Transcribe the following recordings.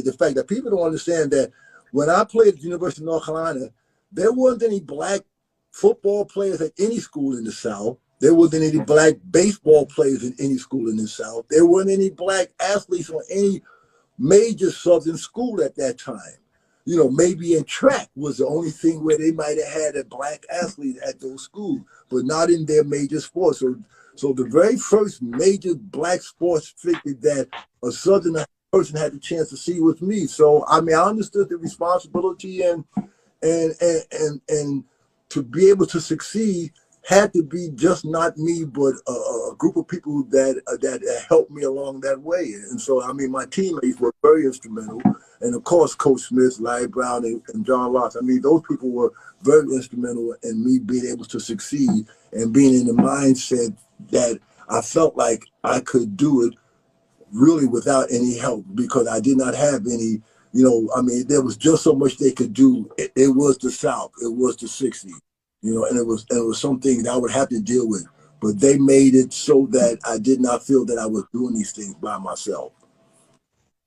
the fact that people don't understand that when I played at the University of North Carolina, there wasn't any black football players at any school in the South. There wasn't any black baseball players in any school in the South. There weren't any black athletes on any major Southern school at that time. You know, maybe in track was the only thing where they might have had a black athlete at those schools, but not in their major sports. So the very first major black sports figure that a Southern person had the chance to see was me. So I mean, I understood the responsibility and to be able to succeed had to be just not me, but a group of people that helped me along that way. And so, I mean, my teammates were very instrumental. And of course, Coach Smith, Larry Brown, and John Locke. I mean, those people were very instrumental in me being able to succeed and being in the mindset that I felt like I could do it really without any help, because I did not have any, you know, I mean, there was just so much they could do. It was the South. It was the 60s. You know, and it was something that I would have to deal with. But they made it so that I did not feel that I was doing these things by myself.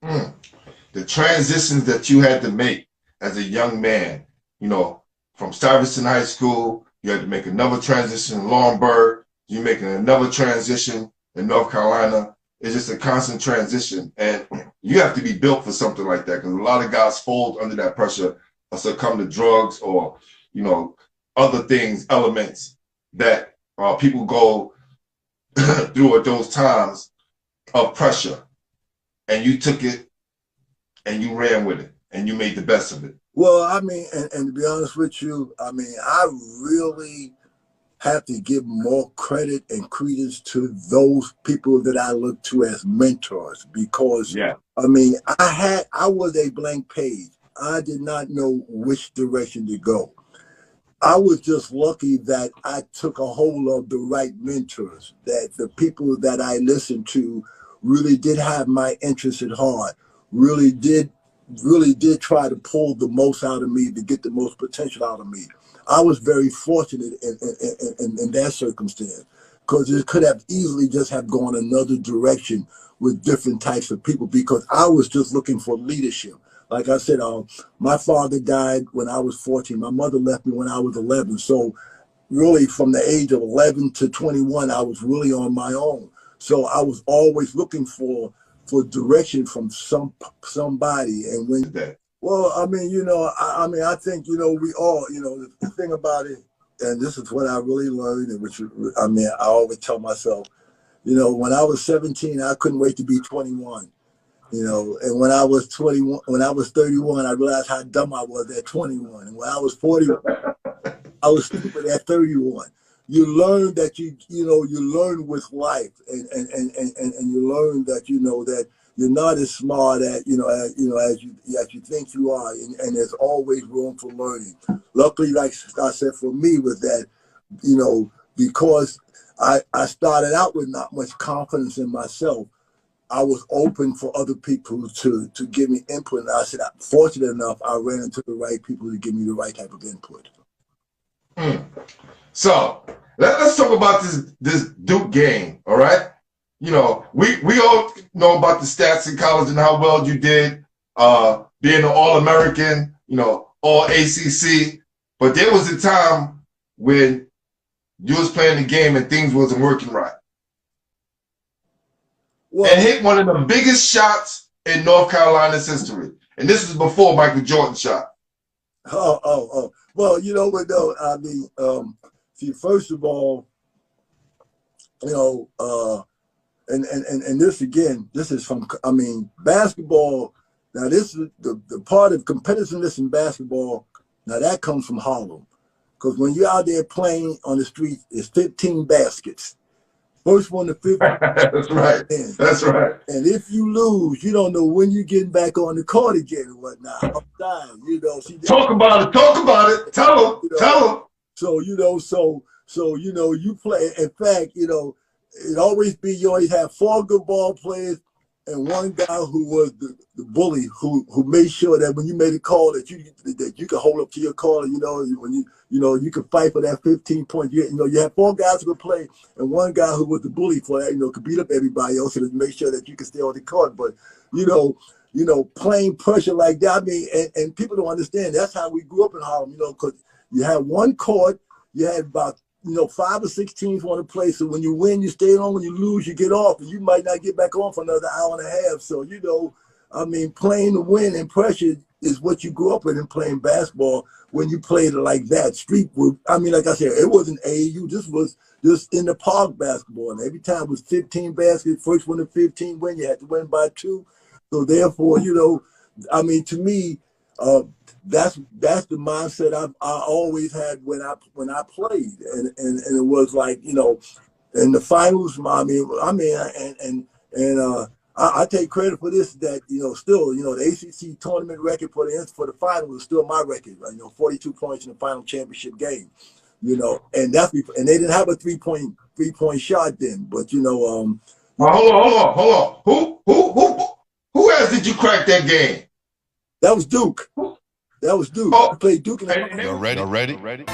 The transitions that you had to make as a young man, you know, from Stuyvesant High School, you had to make another transition in Longburg, you're making another transition in North Carolina. It's just a constant transition. And you have to be built for something like that, because a lot of guys fold under that pressure or succumb to drugs or, you know, other things, elements that people go through at those times of pressure. And you took it and you ran with it and you made the best of it. Well, I mean, and to be honest with you, I mean, I really have to give more credit and credence to those people that I look to as mentors, because I mean, I was a blank page. I did not know which direction to go. I was just lucky that I took a hold of the right mentors, that the people that I listened to really did have my interest at heart, really did try to pull the most out of me, to get the most potential out of me. I was very fortunate in that circumstance, because it could have easily just have gone another direction with different types of people, because I was just looking for leadership. Like I said, my father died when I was 14. My mother left me when I was 11. So really from the age of 11 to 21, I was really on my own. So I was always looking for direction from somebody. And when, well, I mean, you know, I think, you know, we all, you know, the thing about it, and this is what I really learned, and which, I mean, I always tell myself, you know, when I was 17, I couldn't wait to be 21. You know, and when I was 21, when I was 31, I realized how dumb I was at 21. And when I was 41, I was stupid at 31. You learn that you learn with life, and you learn that, you know, that you're not as smart as you think you are, and there's always room for learning. Luckily, like I said, for me was that, you know, because I started out with not much confidence in myself, I was open for other people to give me input. And I said, fortunate enough, I ran into the right people to give me the right type of input. So let's talk about this Duke game, all right? You know, we all know about the stats in college and how well you did, being an All-American, you know, All-ACC. But there was a time when you was playing the game and things wasn't working right. Well, and hit one of the biggest shots in North Carolina's history. And this is before Michael Jordan shot. Well, you know what, though? I mean, see, first of all, you know, and this, again, this is from, I mean, basketball. Now, this is the part of competitiveness in basketball. Now, that comes from Harlem. Because when you're out there playing on the street, it's 15 baskets. First one to 50. That's right. That's right. And if you lose, you don't know when you're getting back on the court again and whatnot. You know, talk about it. Talk about it. Tell them. You know, tell them. So, you know, so you know, you play. In fact, you know, it always be, you always have 4 good ball players and one guy who was the bully who made sure that when you made a call that you could hold up to your call. You know, when you could fight for that 15 points. You know, you had 4 guys who could play and one guy who was the bully for that. You know, could beat up everybody else and make sure that you could stay on the court. But you know, playing pressure like that. I mean, and people don't understand. That's how we grew up in Harlem, because you had one court, you had about 5 or 6 teams want to play. So when you win, you stay on. When you lose, you get off, and you might not get back on for another hour and a half. So I mean, playing to win and pressure is what you grew up with in playing basketball. When you played it like that, I mean, like I said, it wasn't AAU. This was just in the park basketball, and every time it was 15 baskets. First one to 15 win. You had to win by 2. So therefore, I mean, to me, that's the mindset I always had when I played, and it was like in the finals. I take credit for this, that still the ACC tournament record for the final was still my record. 42 points in the final championship game. And and they didn't have a three-point shot then, but hold on. Who else did you crack that game? That was Duke. That was Duke. Oh, We played Duke in the Y'all ready?